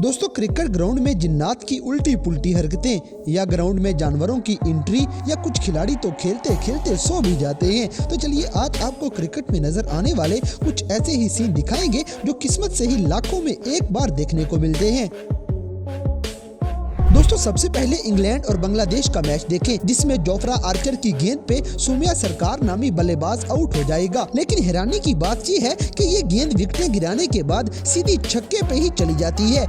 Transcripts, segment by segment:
दोस्तों cricket ground में जिन्नात की उल्टी पुल्टी हरकतें या ग्राउंड में जानवरों की एंट्री या कुछ खिलाड़ी तो खेलते खेलते सो भी जाते हैं। तो चलिए आज आपको क्रिकेट में नजर आने वाले कुछ ऐसे ही सीन दिखाएंगे जो किस्मत से ही लाखों में एक बार देखने को मिलते हैं। दोस्तों सबसे पहले इंग्लैंड और बांग्लादेश का मैच देखें, जिसमें जोफ्रा आर्चर की गेंद पे सोम्या सरकार नामी बल्लेबाज आउट हो जाएगा। लेकिन हैरानी की बात ये है कि ये गेंद विकेटें गिराने के बाद सीधी छक्के पे ही चली जाती है।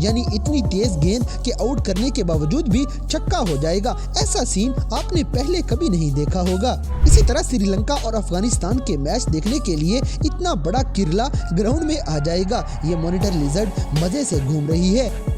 यानी इतनी तेज गेंद के आउट करने के बावजूद भी छक्का हो जाएगा, ऐसा सीन आपने पहले कभी नहीं देखा होगा। इसी तरह श्रीलंका और अफगानिस्तान के मैच देखने के लिए इतना बड़ा किरला ग्राउंड में आ जाएगा। ये मॉनिटर लिजर्ड मजे से घूम रही है।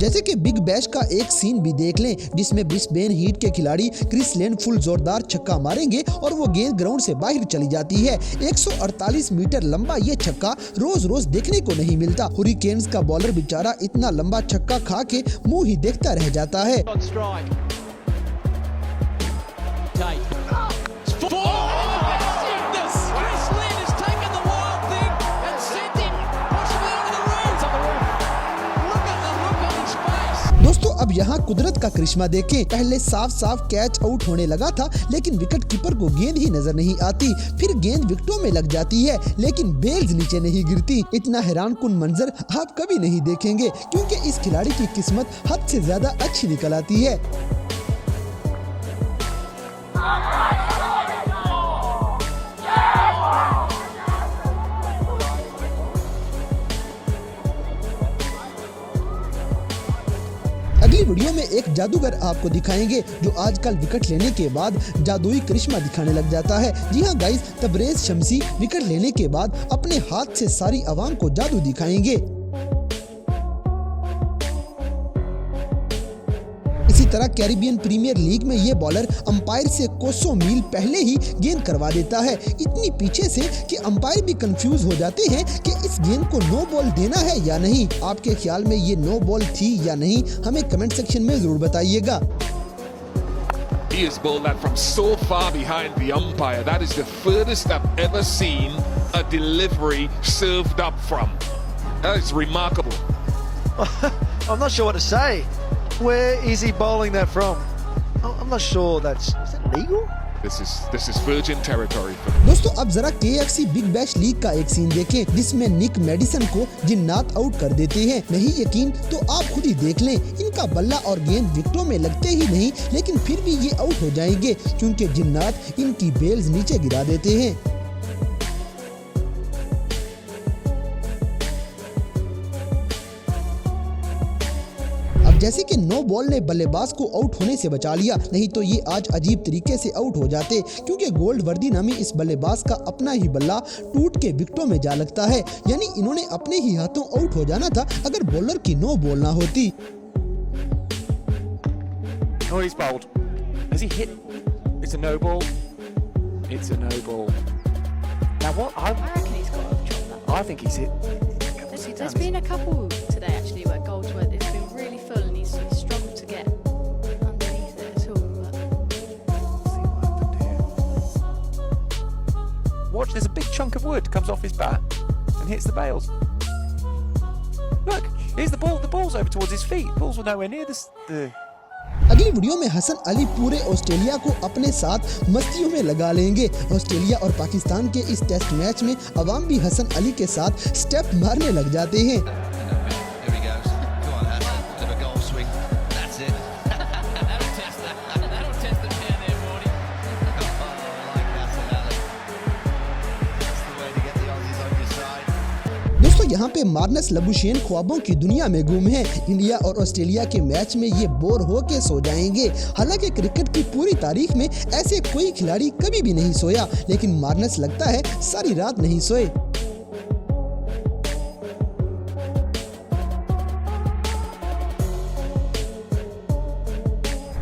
जैसे कि बिग बैश का एक सीन भी देख लें, जिसमें ब्रिस्बेन हीट के खिलाड़ी क्रिस लेन फुल जोरदार छक्का मारेंगे और वो गेंद ग्राउंड से बाहर चली जाती है। 148 मीटर लंबा ये छक्का रोज रोज देखने को नहीं मिलता। हुरिकेन्स का बॉलर बेचारा इतना लंबा छक्का खा के मुंह ही देखता रह जाता है। दोस्तों अब यहाँ कुदरत का करिश्मा देखें। पहले साफ साफ कैच आउट होने लगा था, लेकिन विकेट कीपर को गेंद ही नजर नहीं आती। फिर गेंद विकेटों में लग जाती है, लेकिन बेल्स नीचे नहीं गिरती। इतना हैरानकुन मंजर आप कभी नहीं देखेंगे, क्योंकि इस खिलाड़ी की किस्मत हद से ज्यादा अच्छी निकल आती है। अगली वीडियो में एक जादूगर आपको दिखाएंगे जो आजकल विकेट लेने के बाद जादुई करिश्मा दिखाने लग जाता है। जी हाँ गाइस, तबरेज शम्सी विकेट लेने के बाद अपने हाथ से सारी आवाम को जादू दिखाएंगे। इसी तरह कैरिबियन प्रीमियर लीग में ये बॉलर अंपायर से कोसों मील पहले ही गेंद करवा देता है, इतनी पीछे से कि अंपायर भी कंफ्यूज हो जाते हैं कि इस गेंद को नो बॉल देना है या नहीं। आपके ख्याल में ये नो बॉल थी या नहीं, हमें कमेंट सेक्शन में जरूर बताइएगा। He has bowled that from so far behind the umpire. That is the furthest I've ever seen a delivery served up from. That is remarkable. I'm not sure what to say. Where is he bowling that from? I'm not sure. Is that legal? This is virgin territory. दोस्तों अब जरा KFC big bash league का एक scene देखें, जिसमें निक medicine को जिन्नात out कर देते हैं। नहीं यकीन तो आप खुद ही देख लें। इनका बल्ला और गेंद विकेटों में लगते ही नहीं, लेकिन फिर भी ये आउट हो जाएंगे, क्योंकि जिन्नात इनकी बेल्स नीचे गिरा देते हैं। जैसे कि नो बॉल ने बल्लेबाज को आउट होने से बचा लिया, नहीं तो ये आज अजीब तरीके से आउट हो जाते, क्योंकि गोल्ड वर्दी नामी इस बल्लेबाज का अपना ही बल्ला टूट के विकेटों में जा लगता है। यानी इन्होंने अपने ही हाथों आउट हो जाना था अगर बॉलर की नो बॉल ना होती। Oh, he's bowled. Has he hit? It's a no ball. It's a no ball. Now what? I reckon he's got a chop that. I think he's hit. There's been a couple today actually where Goldsworth it's been really full and he's struggled to get underneath it at all. Let's see what happened here. Watch, there's a big chunk of wood comes off his bat and hits the bails. Look, here's the ball. The ball's over towards his feet. The balls were nowhere near the अगली video में हसन अली पूरे Australia को अपने साथ मस्तियों में लगा लेंगे। Australia और पाकिस्तान के इस टेस्ट मैच में अवाम भी हसन अली के साथ स्टेप मारने लग जाते हैं। दोस्तों यहाँ पे मार्नस लबुशेन ख्वाबों की दुनिया में गुम है। इंडिया और ऑस्ट्रेलिया के मैच में ये बोर होके सो जाएंगे। हालांकि क्रिकेट की पूरी तारीख में ऐसे कोई खिलाड़ी कभी भी नहीं सोया, लेकिन मार्नस लगता है सारी रात नहीं सोए।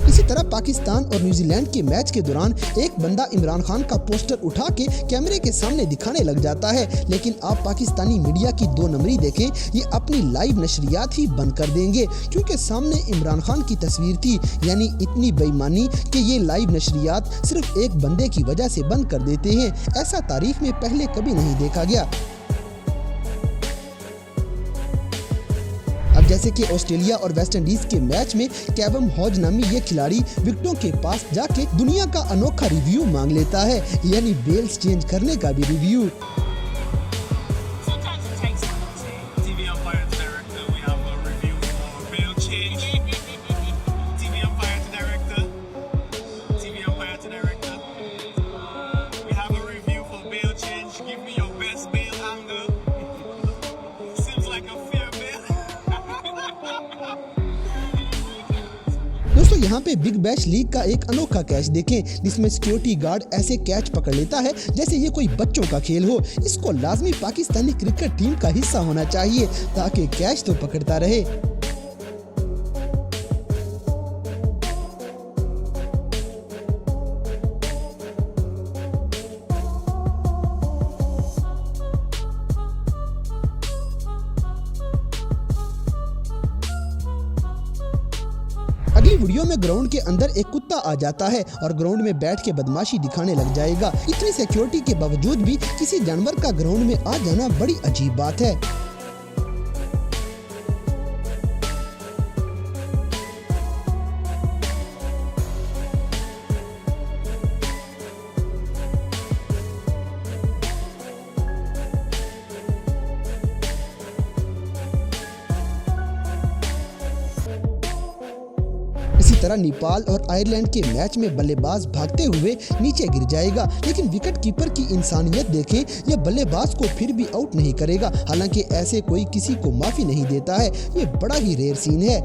इसी तरह पाकिस्तान और न्यूजीलैंड के मैच के दौरान एक बंदा इमरान खान का पोस्टर उठा के कैमरे के सामने दिखाने लग जाता है, लेकिन आप पाकिस्तानी मीडिया की 2 नंबरी देखें, ये अपनी लाइव नशरियात ही बंद कर देंगे, क्योंकि सामने इमरान खान की तस्वीर थी। यानी इतनी बेईमानी कि ये लाइव नशरियात सिर्फ एक बंदे की वजह से बंद कर देते हैं। ऐसा तारीख में पहले कभी नहीं देखा गया। अब जैसे कि ऑस्ट्रेलिया और वेस्ट इंडीज के मैच में केवम हॉज नामी ये खिलाड़ी विकेटों के पास जाके दुनिया का अनोखा रिव्यू मांग लेता है, यानी बेल्स चेंज करने का भी रिव्यू। दोस्तों यहाँ पे बिग बैश लीग का एक अनोखा कैच देखें, जिसमें सिक्योरिटी गार्ड ऐसे कैच पकड़ लेता है जैसे ये कोई बच्चों का खेल हो। इसको लाजमी पाकिस्तानी क्रिकेट टीम का हिस्सा होना चाहिए ताकि कैच तो पकड़ता रहे। अगली वीडियो में ग्राउंड के अंदर एक कुत्ता आ जाता है और ग्राउंड में बैठ के बदमाशी दिखाने लग जाएगा। इतनी सिक्योरिटी के बावजूद भी किसी जानवर का ग्राउंड में आ जाना बड़ी अजीब बात है। इसी तरह नेपाल और आयरलैंड के मैच में बल्लेबाज भागते हुए नीचे गिर जाएगा, लेकिन विकेट कीपर की इंसानियत देखें, यह बल्लेबाज को फिर भी आउट नहीं करेगा। हालांकि ऐसे कोई किसी को माफी नहीं देता है। ये बड़ा ही रेयर सीन है।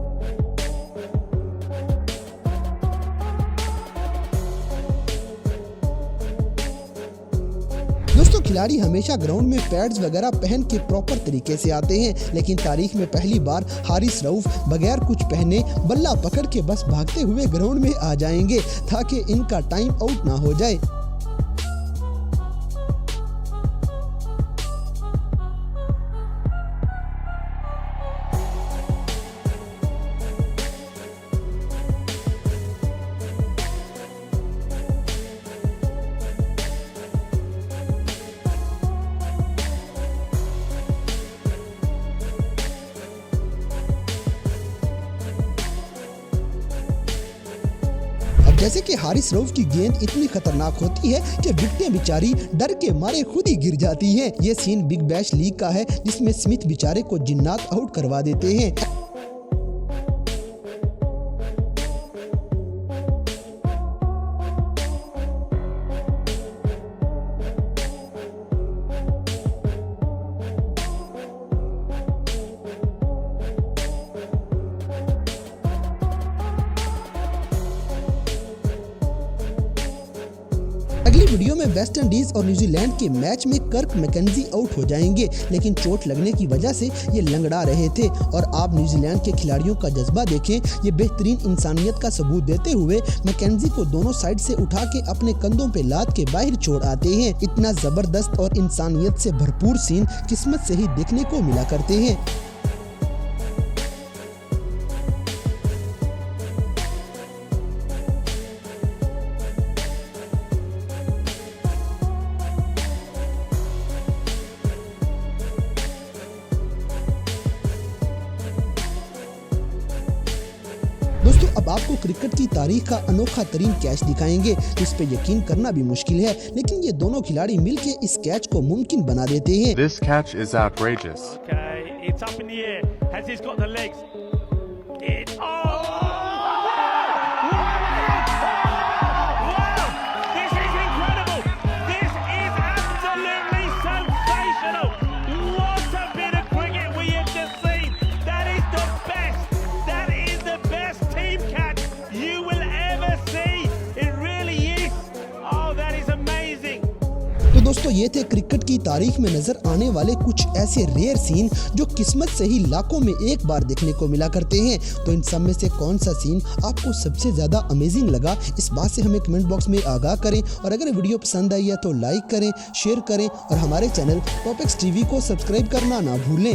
दोस्तों खिलाड़ी हमेशा ग्राउंड में पैड्स वगैरह पहन के प्रॉपर तरीके से आते हैं, लेकिन तारीख में पहली बार हारिस रऊफ बगैर कुछ पहने बल्ला पकड़ के बस भागते हुए ग्राउंड में आ जाएंगे ताकि इनका टाइम आउट ना हो जाए। जैसे कि हारिस रऊफ की गेंद इतनी खतरनाक होती है कि विकेटें बेचारी डर के मारे खुद ही गिर जाती हैं। ये सीन बिग बैश लीग का है, जिसमें स्मिथ बेचारे को जिन्नात आउट करवा देते हैं। अगली वीडियो में वेस्ट इंडीज और न्यूजीलैंड के मैच में कर्क मैकेंजी आउट हो जाएंगे, लेकिन चोट लगने की वजह से ये लंगड़ा रहे थे। और आप न्यूजीलैंड के खिलाड़ियों का जज्बा देखें, ये बेहतरीन इंसानियत का सबूत देते हुए मैकेंजी को दोनों साइड से उठा के अपने कंधों पे लाद के बाहर छोड़ आते हैं। इतना जबरदस्त और इंसानियत से भरपूर सीन किस्मत से ही देखने को मिला करते हैं। दोस्तों अब आपको क्रिकेट की तारीख का अनोखा तरीन कैच दिखाएंगे, जिस पे यकीन करना भी मुश्किल है, लेकिन ये दोनों खिलाड़ी मिलके इस कैच को मुमकिन बना देते हैं। This catch is outrageous. Okay, it's up in the air. Has he got the legs? It, oh! What a bit of दोस्तों ये थे क्रिकेट की तारीख में नजर आने वाले कुछ ऐसे रेयर सीन जो किस्मत से ही लाखों में एक बार देखने को मिला करते हैं। तो इन सब में से कौन सा सीन आपको सबसे ज्यादा अमेजिंग लगा, इस बात से हमें कमेंट बॉक्स में आगाह करें। और अगर वीडियो पसंद आई है तो लाइक करें, शेयर करें और हमारे चैनल टॉपिक्स टीवी को सब्सक्राइब करना ना भूलें।